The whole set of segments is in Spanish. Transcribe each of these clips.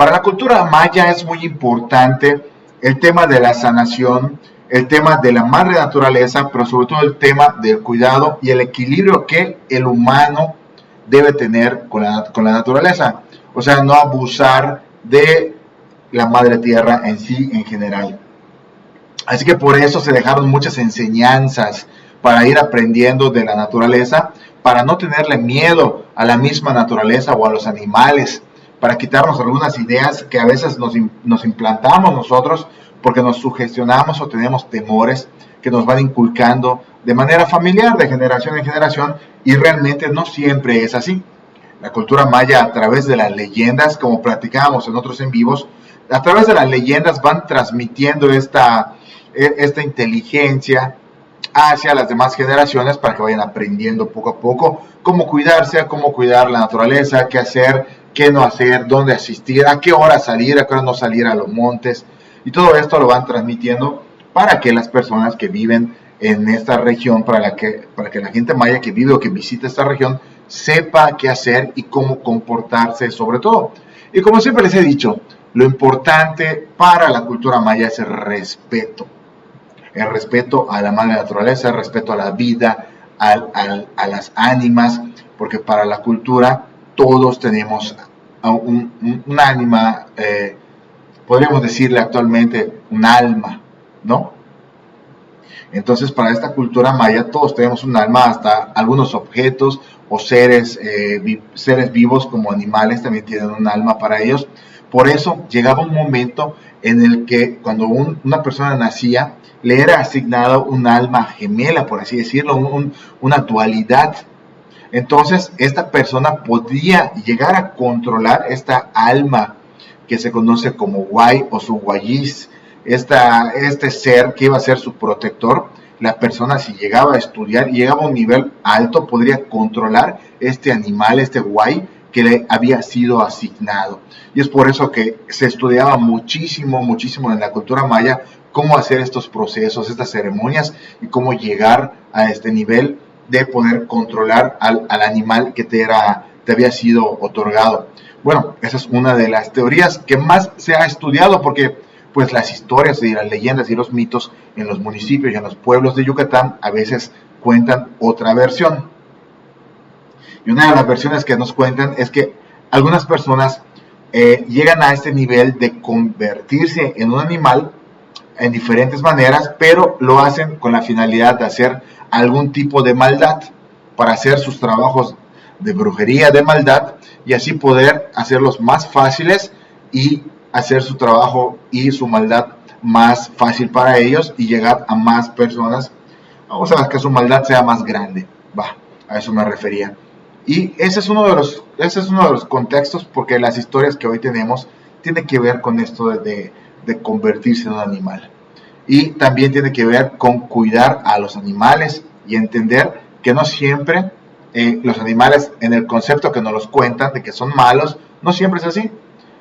Para la cultura maya es muy importante el tema de la sanación, el tema de la madre naturaleza, pero sobre todo el tema del cuidado y el equilibrio que el humano debe tener con la naturaleza. O sea, no abusar de la madre tierra en sí, en general. Así que por eso se dejaron muchas enseñanzas para ir aprendiendo de la naturaleza, para no tenerle miedo a la misma naturaleza o a los animales, para quitarnos algunas ideas que a veces nos implantamos nosotros porque nos sugestionamos o tenemos temores que nos van inculcando de manera familiar, de generación en generación, y realmente no siempre es así. La cultura maya, a través de las leyendas, como platicábamos en otros en vivos, a través de las leyendas van transmitiendo esta inteligencia hacia las demás generaciones para que vayan aprendiendo poco a poco cómo cuidarse, cómo cuidar la naturaleza, qué hacer, qué no hacer, dónde asistir, a qué hora salir, a qué hora no salir a los montes. Y todo esto lo van transmitiendo para que las personas que viven en esta región, para que la gente maya que vive o que visita esta región sepa qué hacer y cómo comportarse sobre todo. Y como siempre les he dicho, lo importante para la cultura maya es el respeto a la madre naturaleza, el respeto a la vida, a las ánimas, porque para la cultura todos tenemos un ánima, podríamos decirle actualmente un alma, ¿no? Entonces para esta cultura maya todos tenemos un alma, hasta algunos objetos o seres vivos como animales también tienen un alma para ellos. Por eso llegaba un momento en el que cuando una persona nacía, le era asignado un alma gemela, por así decirlo, una dualidad. Entonces, esta persona podía llegar a controlar esta alma que se conoce como Guay o su Guayis, este ser que iba a ser su protector. La persona, si llegaba a estudiar y llegaba a un nivel alto, podría controlar este animal, este Guay, que le había sido asignado. Y es por eso que se estudiaba muchísimo en la cultura maya cómo hacer estos procesos, estas ceremonias y cómo llegar a este nivel de poder controlar al animal que te había sido otorgado. Bueno, esa es una de las teorías que más se ha estudiado porque pues las historias y las leyendas y los mitos en los municipios y en los pueblos de Yucatán a veces cuentan otra versión. Y una de las versiones que nos cuentan es que algunas personas llegan a este nivel de convertirse en un animal en diferentes maneras, pero lo hacen con la finalidad de hacer algún tipo de maldad, para hacer sus trabajos de brujería, de maldad, y así poder hacerlos más fáciles y hacer su trabajo y su maldad más fácil para ellos y llegar a más personas, o sea, que su maldad sea más grande. A eso me refería. Y ese es uno de los contextos, porque las historias que hoy tenemos tienen que ver con esto de convertirse en un animal. Y también tiene que ver con cuidar a los animales y entender que no siempre los animales, en el concepto que nos los cuentan de que son malos, no siempre es así.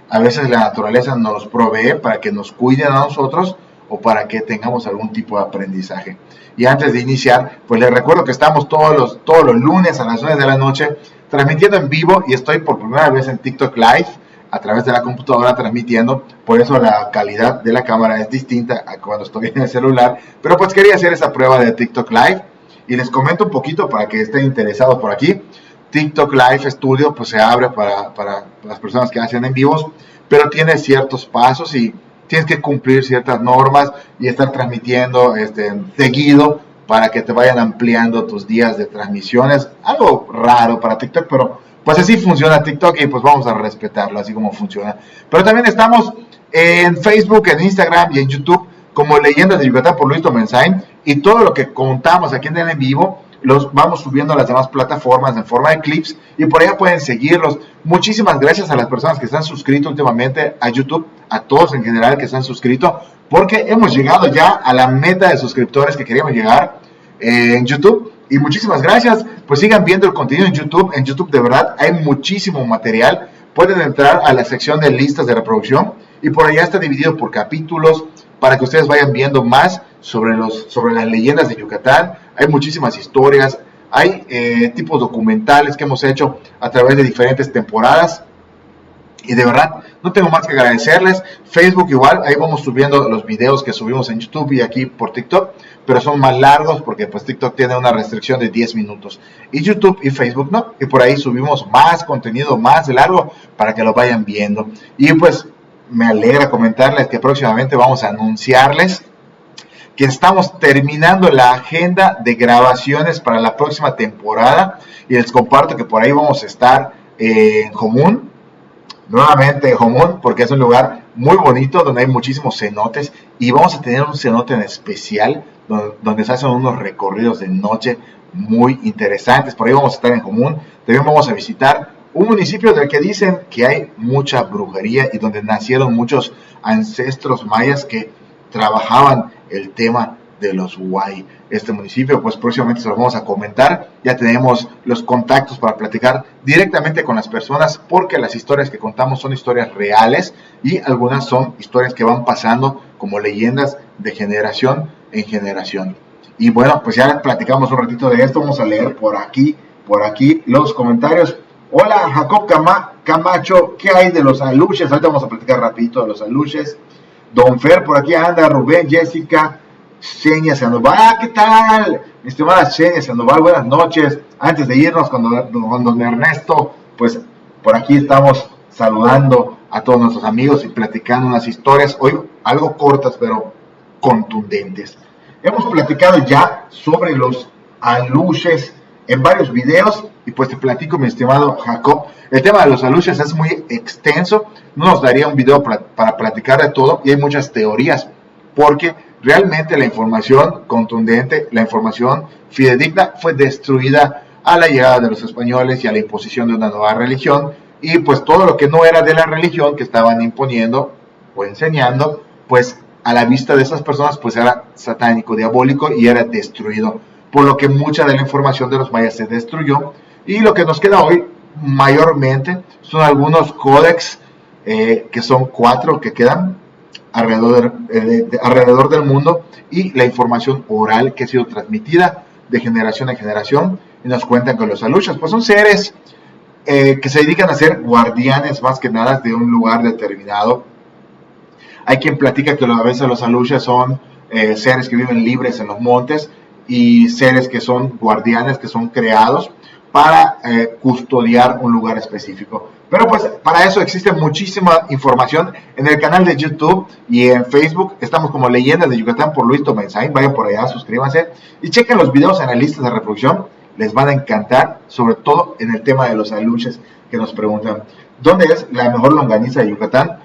A veces la naturaleza nos los provee para que nos cuiden a nosotros o para que tengamos algún tipo de aprendizaje. Y antes de iniciar, pues les recuerdo que estamos todos los lunes a las 9 de la noche transmitiendo en vivo, y estoy por primera vez en TikTok Live a través de la computadora transmitiendo, por eso la calidad de la cámara es distinta a cuando estoy en el celular, pero pues quería hacer esa prueba de TikTok Live y les comento un poquito para que estén interesados por aquí. TikTok Live Studio pues se abre para las personas que hacen en vivos, pero tiene ciertos pasos y tienes que cumplir ciertas normas y estar transmitiendo seguido para que te vayan ampliando tus días de transmisiones. Algo raro para TikTok, pero pues así funciona TikTok y pues vamos a respetarlo, así como funciona. Pero también estamos en Facebook, en Instagram y en YouTube como Leyendas de Yucatán por Luis Tomensain, y todo lo que contamos aquí en vivo los vamos subiendo a las demás plataformas en forma de clips y por allá pueden seguirlos. Muchísimas gracias a las personas que están suscritos últimamente a YouTube, a todos en general que se han suscrito, porque hemos llegado ya a la meta de suscriptores que queríamos llegar en YouTube. Y muchísimas gracias, pues sigan viendo el contenido en YouTube de verdad hay muchísimo material. Pueden entrar a la sección de listas de reproducción y por allá está dividido por capítulos para que ustedes vayan viendo más sobre las leyendas de Yucatán. Hay muchísimas historias, hay tipos documentales que hemos hecho a través de diferentes temporadas Y de verdad, no tengo más que agradecerles. Facebook igual, ahí vamos subiendo los videos que subimos en YouTube y aquí por TikTok, pero son más largos porque pues TikTok tiene una restricción de 10 minutos. Y YouTube y Facebook no, y por ahí subimos más contenido, más largo, para que lo vayan viendo. Y pues me alegra comentarles que próximamente vamos a anunciarles que estamos terminando la agenda de grabaciones para la próxima temporada. Y les comparto que por ahí vamos a estar en Jomún, nuevamente Jomún, porque es un lugar muy bonito donde hay muchísimos cenotes y vamos a tener un cenote en especial donde se hacen unos recorridos de noche muy interesantes. Por ahí vamos a estar en Jomún. También vamos a visitar un municipio del que dicen que hay mucha brujería y donde nacieron muchos ancestros mayas que trabajaban el tema de los Huay. Este municipio, pues próximamente se lo vamos a comentar. Ya tenemos los contactos para platicar directamente con las personas, porque las historias que contamos son historias reales y algunas son historias que van pasando como leyendas de generación en generación. Y bueno, pues ya platicamos un ratito de esto. Vamos a leer por aquí los comentarios. Hola Jacob Camacho, ¿qué hay de los aluches? Ahorita vamos a platicar rapidito de los aluches. Don Fer por aquí anda, Rubén, Jessica, Xenia Sandoval. ¿Qué tal? Mi estimada Xenia Sandoval, buenas noches. Antes de irnos con don Ernesto, pues por aquí estamos saludando a todos nuestros amigos y platicando unas historias, hoy algo cortas pero contundentes. Hemos platicado ya sobre los aluches en varios videos y pues te platico, mi estimado Jacob, el tema de los aluches es muy extenso, no nos daría un video para platicar de todo y hay muchas teorías, porque realmente la información contundente, la información fidedigna fue destruida a la llegada de los españoles y a la imposición de una nueva religión, y pues todo lo que no era de la religión que estaban imponiendo o enseñando, pues a la vista de esas personas pues era satánico, diabólico y era destruido, por lo que mucha de la información de los mayas se destruyó y lo que nos queda hoy mayormente son algunos códex que son 4 que quedan alrededor del mundo y la información oral que ha sido transmitida de generación en generación, y nos cuentan que los aluches pues son seres que se dedican a ser guardianes más que nada de un lugar determinado. Hay quien platica que a veces los aluches son seres que viven libres en los montes y seres que son guardianes, que son creados para custodiar un lugar específico. Pero pues para eso existe muchísima información en el canal de YouTube y en Facebook. Estamos como Leyendas de Yucatán por Luis Tomensain. Vayan por allá, suscríbanse y chequen los videos en la lista de reproducción. Les van a encantar, sobre todo en el tema de los aluches que nos preguntan. ¿Dónde es la mejor longaniza de Yucatán?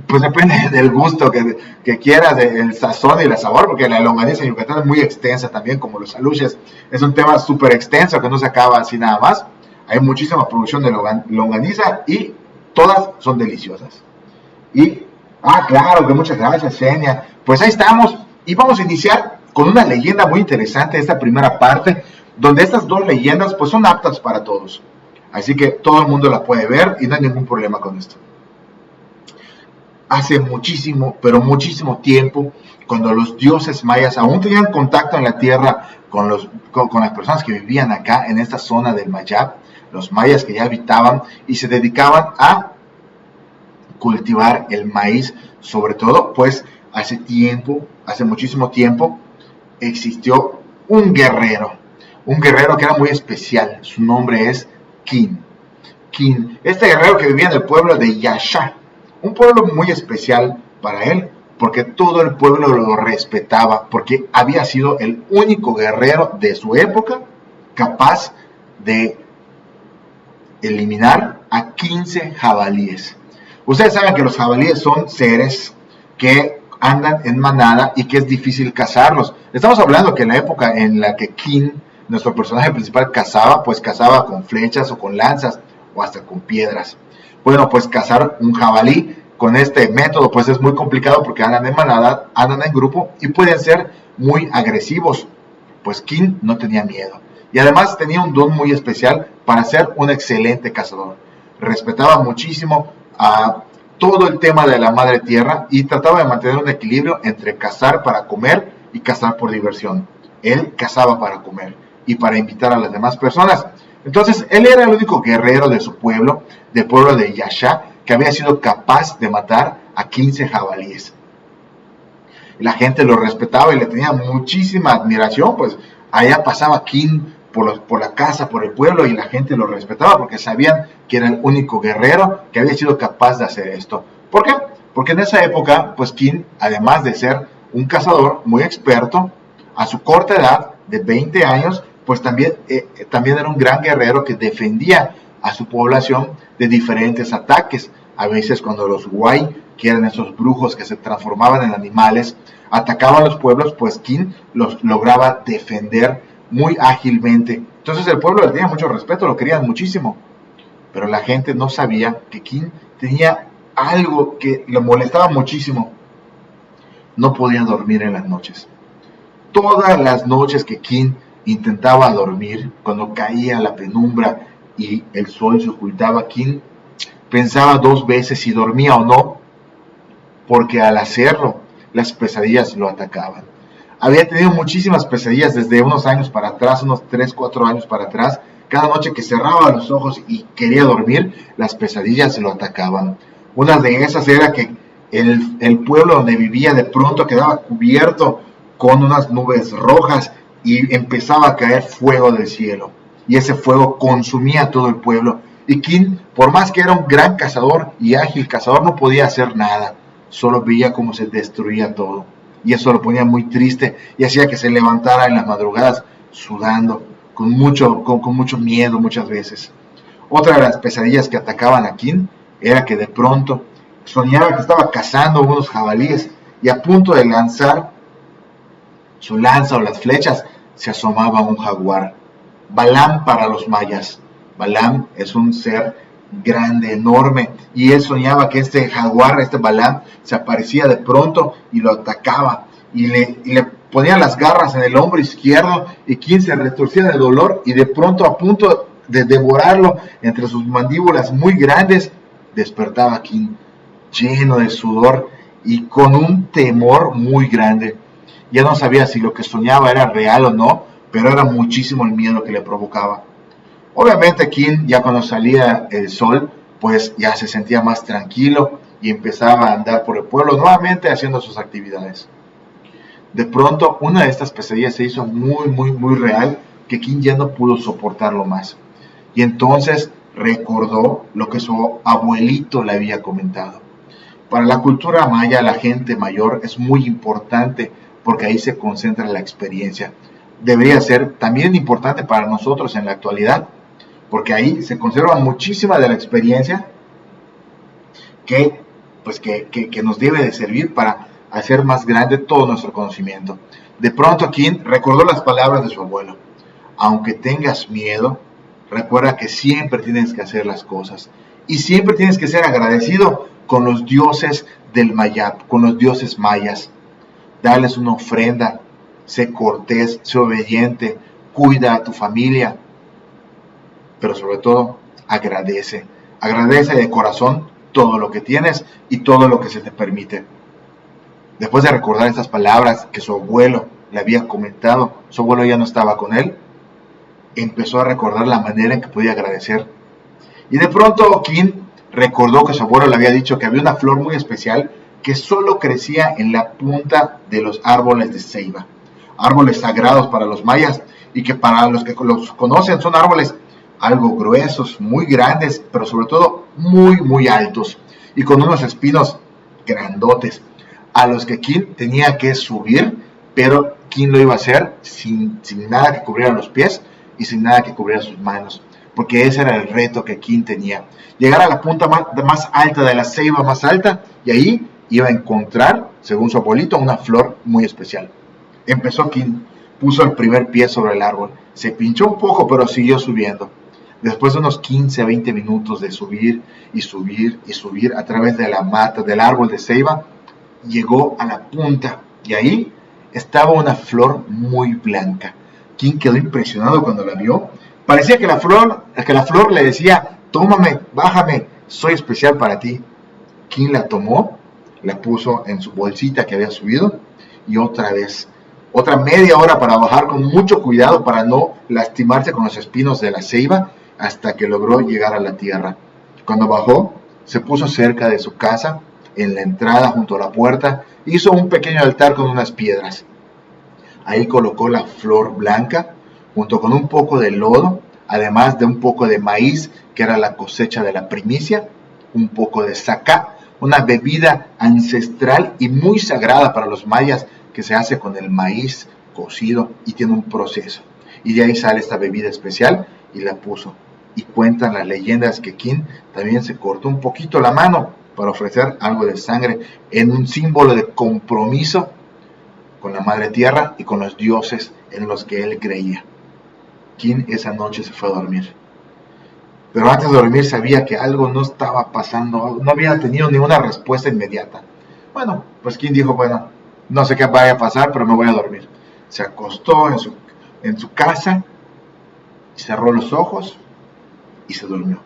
Pues depende del gusto que quieras, del sazón y el sabor, porque la longaniza en Yucatán es muy extensa también, como los aluches. Es un tema súper extenso que no se acaba así nada más. Hay muchísima producción de longaniza y todas son deliciosas. Y, claro, que muchas gracias, Xenia. Pues ahí estamos y vamos a iniciar con una leyenda muy interesante, esta primera parte, donde estas dos leyendas pues son aptas para todos. Así que todo el mundo la puede ver y no hay ningún problema con esto. Hace muchísimo, pero muchísimo tiempo, cuando los dioses mayas aún tenían contacto en la tierra con las personas que vivían acá en esta zona del Mayab, los mayas que ya habitaban y se dedicaban a cultivar el maíz, sobre todo, pues hace muchísimo tiempo, existió un guerrero que era muy especial. Su nombre es Kin. Este guerrero que vivía en el pueblo de Yasha, un pueblo muy especial para él, porque todo el pueblo lo respetaba, porque había sido el único guerrero de su época capaz de eliminar a 15 jabalíes. Ustedes saben que los jabalíes son seres que andan en manada y que es difícil cazarlos. Estamos hablando que en la época en la que Kin, nuestro personaje principal, cazaba, pues cazaba con flechas o con lanzas o hasta con piedras. Bueno, pues cazar un jabalí con este método pues es muy complicado, porque andan en manada, andan en grupo y pueden ser muy agresivos. Pues Kin no tenía miedo y además tenía un don muy especial para ser un excelente cazador. Respetaba muchísimo a todo el tema de la madre tierra y trataba de mantener un equilibrio entre cazar para comer y cazar por diversión. Él cazaba para comer y para invitar a las demás personas. Entonces él era el único guerrero de su pueblo, del pueblo de Yasha, que había sido capaz de matar a 15 jabalíes. La gente lo respetaba y le tenía muchísima admiración, pues allá pasaba King por la casa, por el pueblo, y la gente lo respetaba porque sabían que era el único guerrero que había sido capaz de hacer esto. ¿Por qué? Porque en esa época, pues King, además de ser un cazador muy experto, a su corta edad de 20 años, pues también era un gran guerrero que defendía a su población de diferentes ataques. A veces cuando los Wai, que eran esos brujos que se transformaban en animales, atacaban los pueblos, pues King los lograba defender muy ágilmente. Entonces el pueblo le tenía mucho respeto, lo querían muchísimo. Pero la gente no sabía que King tenía algo que le molestaba muchísimo. No podía dormir en las noches. Todas las noches que King intentaba dormir, cuando caía la penumbra y el sol se ocultaba, King pensaba 2 veces si dormía o no, porque al hacerlo, las pesadillas lo atacaban. Había tenido muchísimas pesadillas desde unos años para atrás, unos 3, 4 años para atrás. Cada noche que cerraba los ojos y quería dormir, las pesadillas lo atacaban. Una de esas era que el pueblo donde vivía de pronto quedaba cubierto con unas nubes rojas y empezaba a caer fuego del cielo. Y ese fuego consumía todo el pueblo. Y King, por más que era un gran cazador y ágil cazador, no podía hacer nada. Solo veía cómo se destruía todo. Y eso lo ponía muy triste y hacía que se levantara en las madrugadas sudando, con mucho miedo muchas veces. Otra de las pesadillas que atacaban a King era que de pronto soñaba que estaba cazando unos jabalíes y a punto de lanzar su lanza o las flechas se asomaba un jaguar. Balaam para los mayas. Balaam es un ser grande, enorme, y él soñaba que este jaguar, este Balaam, se aparecía de pronto y lo atacaba y le ponía las garras en el hombro izquierdo, y King se retorcía de dolor y de pronto, a punto de devorarlo entre sus mandíbulas muy grandes, despertaba King lleno de sudor y con un temor muy grande. Ya no sabía si lo que soñaba era real o no, pero era muchísimo el miedo que le provocaba. Obviamente King, ya cuando salía el sol, pues ya se sentía más tranquilo y empezaba a andar por el pueblo nuevamente haciendo sus actividades. De pronto, una de estas pesadillas se hizo muy real, que King ya no pudo soportarlo más. Y entonces recordó lo que su abuelito le había comentado. Para la cultura maya, la gente mayor es muy importante porque ahí se concentra la experiencia. Debería ser también importante para nosotros en la actualidad, porque ahí se conserva muchísima de la experiencia que nos debe de servir para hacer más grande todo nuestro conocimiento. De pronto King recordó las palabras de su abuelo. Aunque tengas miedo, recuerda que siempre tienes que hacer las cosas. Y siempre tienes que ser agradecido con los dioses del Mayap, con los dioses mayas. Dales una ofrenda, sé cortés, sé obediente, cuida a tu familia. Pero sobre todo, agradece. Agradece de corazón todo lo que tienes y todo lo que se te permite. Después de recordar estas palabras que su abuelo le había comentado, su abuelo ya no estaba con él, empezó a recordar la manera en que podía agradecer. Y de pronto King recordó que su abuelo le había dicho que había una flor muy especial que solo crecía en la punta de los árboles de ceiba. Árboles sagrados para los mayas y que para los que los conocen son árboles algo gruesos, muy grandes, pero sobre todo muy altos y con unos espinos grandotes a los que King tenía que subir, pero King lo iba a hacer sin nada que cubriera los pies y sin nada que cubriera sus manos, porque ese era el reto que King tenía, llegar a la punta más alta de la ceiba más alta, y ahí iba a encontrar, según su abuelito, una flor muy especial. Empezó King, puso el primer pie sobre el árbol, se pinchó un poco, pero siguió subiendo. Después de unos 15 a 20 minutos de subir a través de la mata del árbol de ceiba, llegó a la punta y ahí estaba una flor muy blanca. King quedó impresionado cuando la vio. Parecía que la flor le decía: tómame, bájame, soy especial para ti. King la tomó, la puso en su bolsita que había subido y otra media hora para bajar con mucho cuidado para no lastimarse con los espinos de la ceiba hasta que logró llegar a la tierra. Cuando bajó, se puso cerca de su casa, en la entrada junto a la puerta, hizo un pequeño altar con unas piedras. Ahí colocó la flor blanca junto con un poco de lodo, además de un poco de maíz, que era la cosecha de la primicia, un poco de sacá, una bebida ancestral y muy sagrada para los mayas, que se hace con el maíz cocido y tiene un proceso. Y de ahí sale esta bebida especial y la puso. Y cuentan las leyendas que King también se cortó un poquito la mano para ofrecer algo de sangre en un símbolo de compromiso con la madre tierra y con los dioses en los que él creía. King esa noche se fue a dormir. Pero antes de dormir sabía que algo no estaba pasando, no había tenido ninguna respuesta inmediata. Bueno, pues King dijo, bueno, no sé qué vaya a pasar, pero me voy a dormir. Se acostó en su casa, cerró los ojos y se durmió.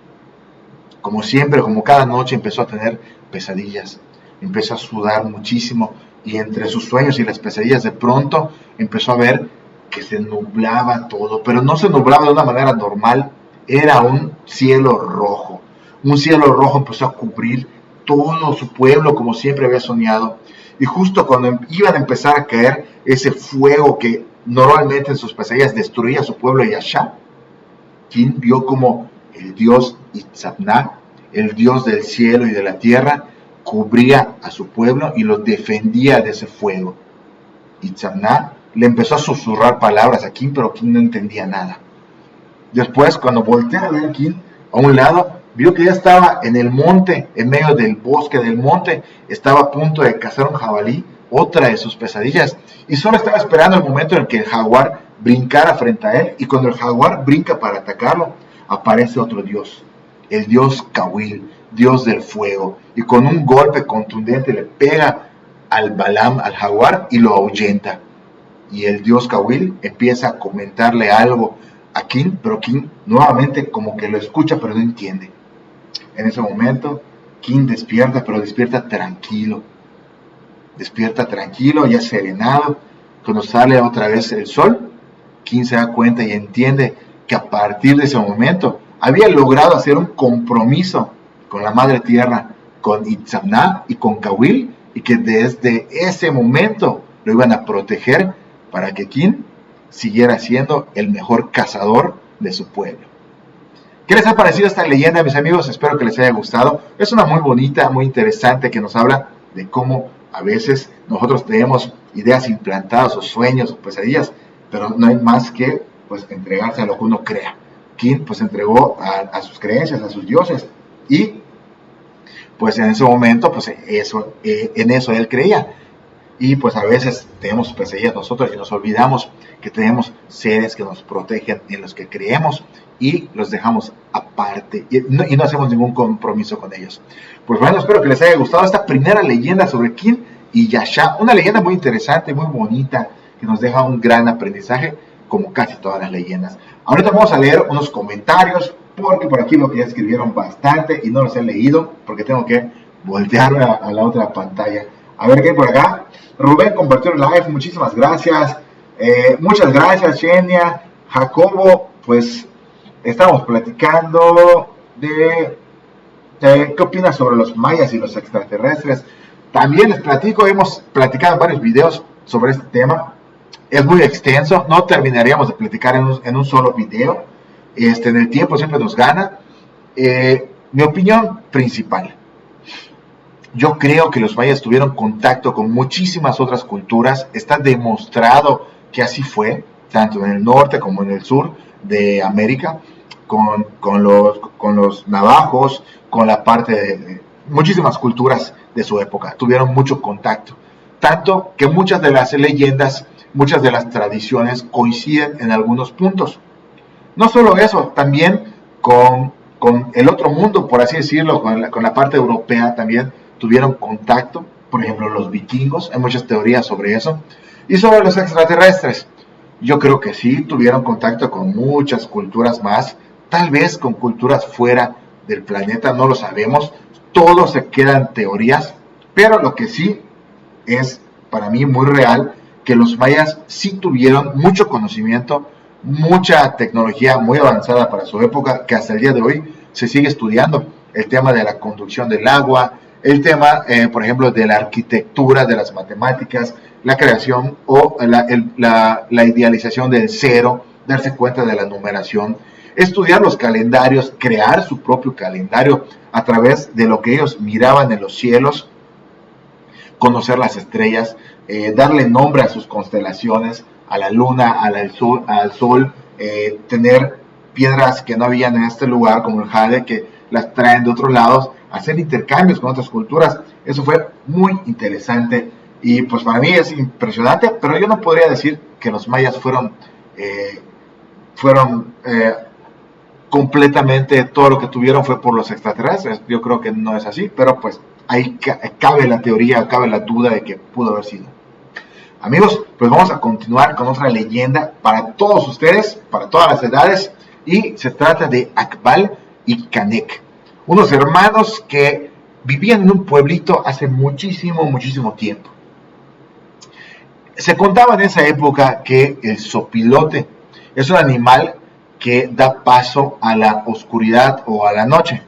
Como siempre, como cada noche, empezó a tener pesadillas. Empezó a sudar muchísimo y entre sus sueños y las pesadillas de pronto empezó a ver que se nublaba todo, pero no se nublaba de una manera normal, era un cielo rojo. Un cielo rojo empezó a cubrir todo su pueblo como siempre había soñado. Y justo cuando iban a empezar a caer ese fuego que normalmente en sus pesadillas destruía su pueblo Yasha, King vio como el dios Itzamna, el dios del cielo y de la tierra, cubría a su pueblo y los defendía de ese fuego. Itzamna le empezó a susurrar palabras a King, pero King no entendía nada. Después, cuando volteó a ver a King, a un lado, vio que ya estaba en el monte, en medio del bosque del monte, estaba a punto de cazar un jabalí, otra de sus pesadillas, y solo estaba esperando el momento en que el jaguar brincara frente a él, y cuando el jaguar brinca para atacarlo, aparece otro dios, el dios Kawil, dios del fuego, y con un golpe contundente le pega al Balam, al jaguar, y lo ahuyenta. Y el dios Kawil empieza a comentarle algo a King, pero King nuevamente como que lo escucha, pero no entiende. En ese momento, King despierta, pero despierta tranquilo. Despierta tranquilo, ya serenado. Cuando sale otra vez el sol, King se da cuenta y entiende que a partir de ese momento había logrado hacer un compromiso con la madre tierra, con Itzamna y con Kawil, y que desde ese momento lo iban a proteger para que King siguiera siendo el mejor cazador de su pueblo. ¿Qué les ha parecido esta leyenda, mis amigos? Espero que les haya gustado. Es una muy bonita, muy interesante, que nos habla de cómo a veces nosotros tenemos ideas implantadas o sueños o pesadillas, pero no hay más que pues entregarse a lo que uno crea. King pues entregó a sus creencias, a sus dioses, y pues en ese momento pues en eso él creía. Y pues a veces tenemos pesadillas nosotros y nos olvidamos que tenemos seres que nos protegen, en los que creemos, y los dejamos aparte y no hacemos ningún compromiso con ellos. Pues bueno, espero que les haya gustado esta primera leyenda sobre King y Yasha, una leyenda muy interesante, muy bonita, que nos deja un gran aprendizaje, como casi todas las leyendas. Ahorita vamos a leer unos comentarios, porque por aquí lo que ya escribieron bastante y no los he leído, porque tengo que voltear a la otra pantalla. A ver qué hay por acá. Rubén compartió el live, muchísimas gracias. Muchas gracias, Xenia. Jacobo, pues estamos platicando de qué opinas sobre los mayas y los extraterrestres. También les platico, hemos platicado en varios videos sobre este tema. Es muy extenso, no terminaríamos de platicar en un solo video. En el tiempo siempre nos gana. Mi opinión principal: yo creo que los mayas tuvieron contacto con muchísimas otras culturas. Está demostrado que así fue, tanto en el norte como en el sur de América, con los navajos, con la parte de muchísimas culturas de su época. Tuvieron mucho contacto. Tanto que muchas de las leyendas, muchas de las tradiciones coinciden en algunos puntos. No solo eso, también con el otro mundo, por así decirlo, con la parte europea también tuvieron contacto. Por ejemplo, los vikingos, hay muchas teorías sobre eso. Y sobre los extraterrestres, yo creo que sí tuvieron contacto con muchas culturas más, tal vez con culturas fuera del planeta, no lo sabemos. Todo se queda en teorías, pero lo que sí es para mí muy real, que los mayas sí tuvieron mucho conocimiento, mucha tecnología muy avanzada para su época, que hasta el día de hoy se sigue estudiando. el tema de la conducción del agua, el tema, por ejemplo, de la arquitectura, de las matemáticas, la creación o la idealización del cero, darse cuenta de la numeración, estudiar los calendarios, crear su propio calendario a través de lo que ellos miraban en los cielos, conocer las estrellas, darle nombre a sus constelaciones, a la luna, al sol, tener piedras que no habían en este lugar, como el jade, que las traen de otros lados, hacer intercambios con otras culturas. Eso fue muy interesante y pues para mí es impresionante, pero yo no podría decir que los mayas fueron completamente, todo lo que tuvieron fue por los extraterrestres. Yo creo que no es así, pero pues ahí cabe la teoría, cabe la duda de que pudo haber sido. Amigos, pues vamos a continuar con otra leyenda para todos ustedes, para todas las edades, y se trata de Akbal y Canek, unos hermanos que vivían en un pueblito hace muchísimo tiempo. Se contaba en esa época que el zopilote es un animal que da paso a la oscuridad o a la noche.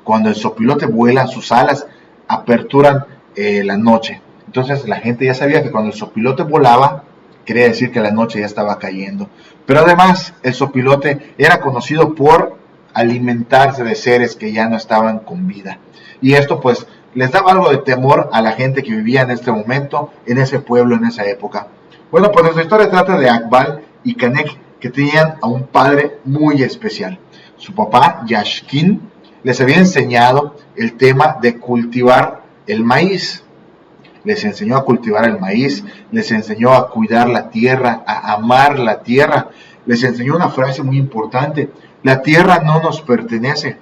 Cuando el zopilote vuela, sus alas aperturan la noche. Entonces la gente ya sabía que cuando el zopilote volaba, quería decir que la noche ya estaba cayendo. Pero además, el zopilote era conocido por alimentarse de seres que ya no estaban con vida. Y esto pues les daba algo de temor a la gente que vivía en este momento, en ese pueblo, en esa época. Bueno, pues nuestra historia trata de Akbal y Canek, que tenían a un padre muy especial. Su papá, Yashkin, les había enseñado el tema de cultivar el maíz. Les enseñó a cultivar el maíz, les enseñó a cuidar la tierra, a amar la tierra. Les enseñó una frase muy importante: la tierra no nos pertenece,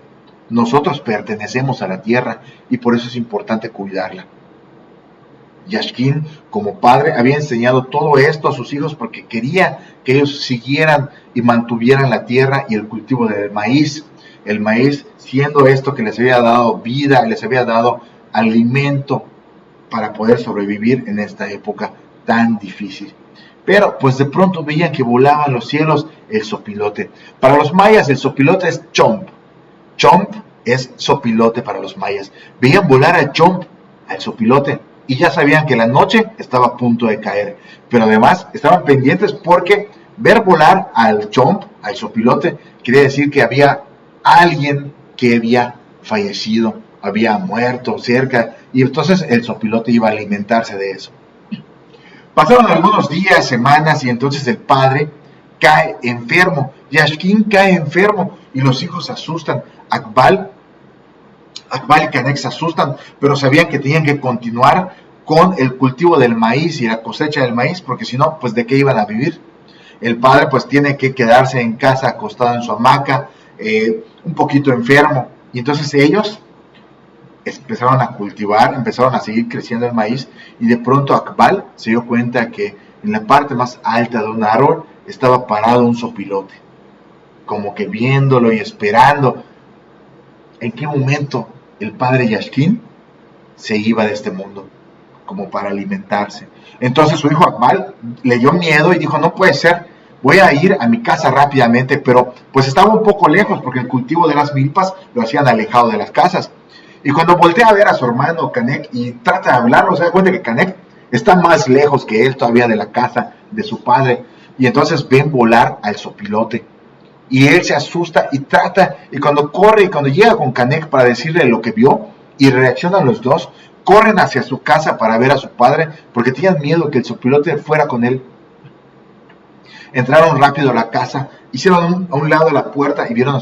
nosotros pertenecemos a la tierra y por eso es importante cuidarla. Yashkin, como padre, había enseñado todo esto a sus hijos porque quería que ellos siguieran y mantuvieran la tierra y el cultivo del maíz. El maíz siendo esto que les había dado vida, les había dado alimento para poder sobrevivir en esta época tan difícil. Pero pues de pronto veían que volaba en los cielos el zopilote. Para los mayas el zopilote es chomp. Chomp es zopilote para los mayas. Veían volar al chomp, al zopilote, y ya sabían que la noche estaba a punto de caer. Pero además estaban pendientes porque ver volar al chomp, al zopilote, quería decir que había alguien que había fallecido, había muerto cerca, y entonces el zopilote iba a alimentarse de eso. Pasaron algunos días, semanas, y entonces el padre cae enfermo. Yashkin cae enfermo y los hijos se asustan. Akbal y Canek se asustan, pero sabían que tenían que continuar con el cultivo del maíz y la cosecha del maíz, porque si no, pues de qué iban a vivir. El padre pues tiene que quedarse en casa acostado en su hamaca, un poquito enfermo, y entonces ellos empezaron a cultivar, empezaron a seguir creciendo el maíz, y de pronto Akbal se dio cuenta que en la parte más alta de un árbol estaba parado un zopilote, como que viéndolo y esperando en qué momento el padre Yashkin se iba de este mundo, como para alimentarse. Entonces su hijo Akbal le dio miedo y dijo: no puede ser, voy a ir a mi casa rápidamente, pero pues estaba un poco lejos porque el cultivo de las milpas lo hacían alejado de las casas. Y cuando voltea a ver a su hermano Canek y trata de hablarlo, se da cuenta que Canek está más lejos que él todavía de la casa de su padre. Y entonces ven volar al zopilote. Y él se asusta y trata, y cuando corre y cuando llega con Canek para decirle lo que vio, y reaccionan los dos, corren hacia su casa para ver a su padre, porque tenían miedo que el zopilote fuera con él. Entraron rápido a la casa, hicieron a un lado de la puerta y vieron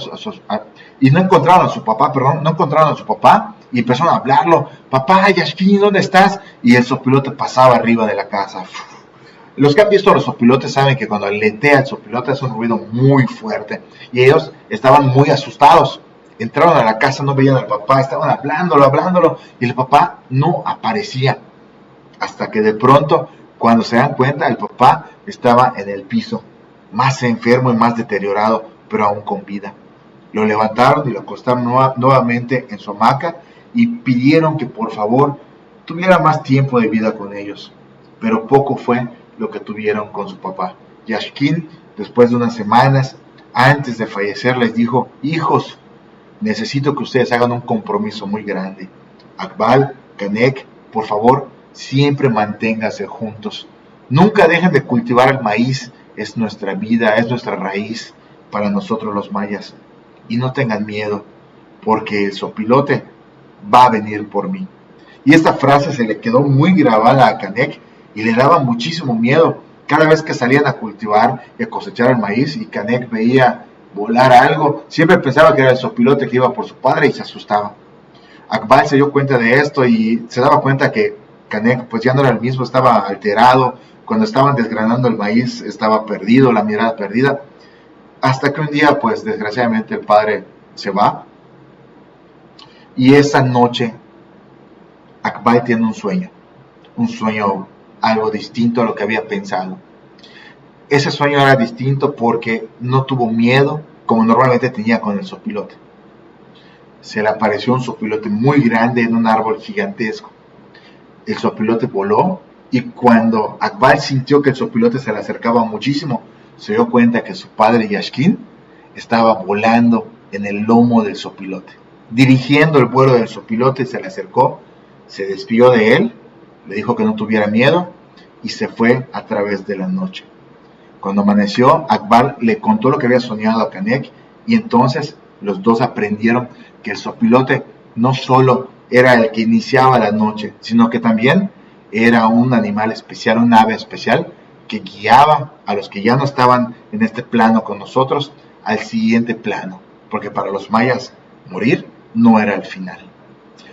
y no encontraron a su papá, y empezaron a hablarlo: papá, Yashkin, ¿dónde estás? Y el zopilote pasaba arriba de la casa. Los que han visto a los zopilotes saben que cuando aletea el zopilote es un ruido muy fuerte, y ellos estaban muy asustados. Entraron a la casa, no veían al papá, estaban hablándolo, y el papá no aparecía. Hasta que de pronto, cuando se dan cuenta, el papá estaba en el piso, más enfermo y más deteriorado, pero aún con vida. Lo levantaron y lo acostaron nuevamente en su hamaca y pidieron que por favor tuviera más tiempo de vida con ellos. Pero poco fue lo que tuvieron con su papá. Yashkin, después de unas semanas, antes de fallecer, les dijo: hijos, necesito que ustedes hagan un compromiso muy grande. Akbal, Canek, por favor, siempre manténganse juntos. Nunca dejen de cultivar el maíz, es nuestra vida, es nuestra raíz para nosotros los mayas. Y no tengan miedo, porque el zopilote va a venir por mí. Y esta frase se le quedó muy grabada a Canek y le daba muchísimo miedo. Cada vez que salían a cultivar y a cosechar el maíz y Canek veía volar algo, siempre pensaba que era el zopilote que iba por su padre y se asustaba. Akbal se dio cuenta de esto y se daba cuenta que Canek pues ya no era el mismo, estaba alterado. Cuando estaban desgranando el maíz estaba perdido, la mirada perdida. Hasta que un día pues desgraciadamente el padre se va. Y esa noche Akbal tiene un sueño algo distinto a lo que había pensado. Ese sueño era distinto porque no tuvo miedo como normalmente tenía con el zopilote. Se le apareció un zopilote muy grande en un árbol gigantesco. El zopilote voló y cuando Akbal sintió que el zopilote se le acercaba muchísimo, se dio cuenta que su padre Yashkin estaba volando en el lomo del zopilote. Dirigiendo el vuelo del zopilote se le acercó, se despidió de él, le dijo que no tuviera miedo y se fue a través de la noche. Cuando amaneció, Akbal le contó lo que había soñado a Canek y entonces los dos aprendieron que el zopilote no solo era el que iniciaba la noche, sino que también era un animal especial, un ave especial que guiaba a los que ya no estaban en este plano con nosotros al siguiente plano, porque para los mayas morir no era el final.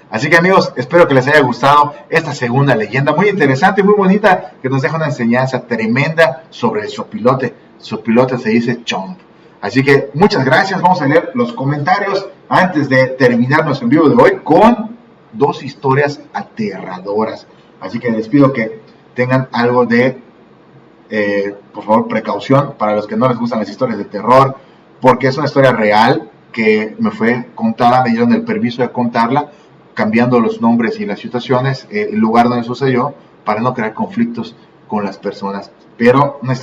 Así que amigos, espero que les haya gustado esta segunda leyenda muy interesante y muy bonita que nos deja una enseñanza tremenda sobre el zopilote. Zopilote se dice chomp. Así que muchas gracias, vamos a leer los comentarios antes de terminar nuestro envío de hoy con dos historias aterradoras. Así que les pido que tengan algo de, por favor, precaución para los que no les gustan las historias de terror, porque es una historia real que me fue contada, me dieron el permiso de contarla, cambiando los nombres y las situaciones, el lugar donde sucedió, para no crear conflictos con las personas. Pero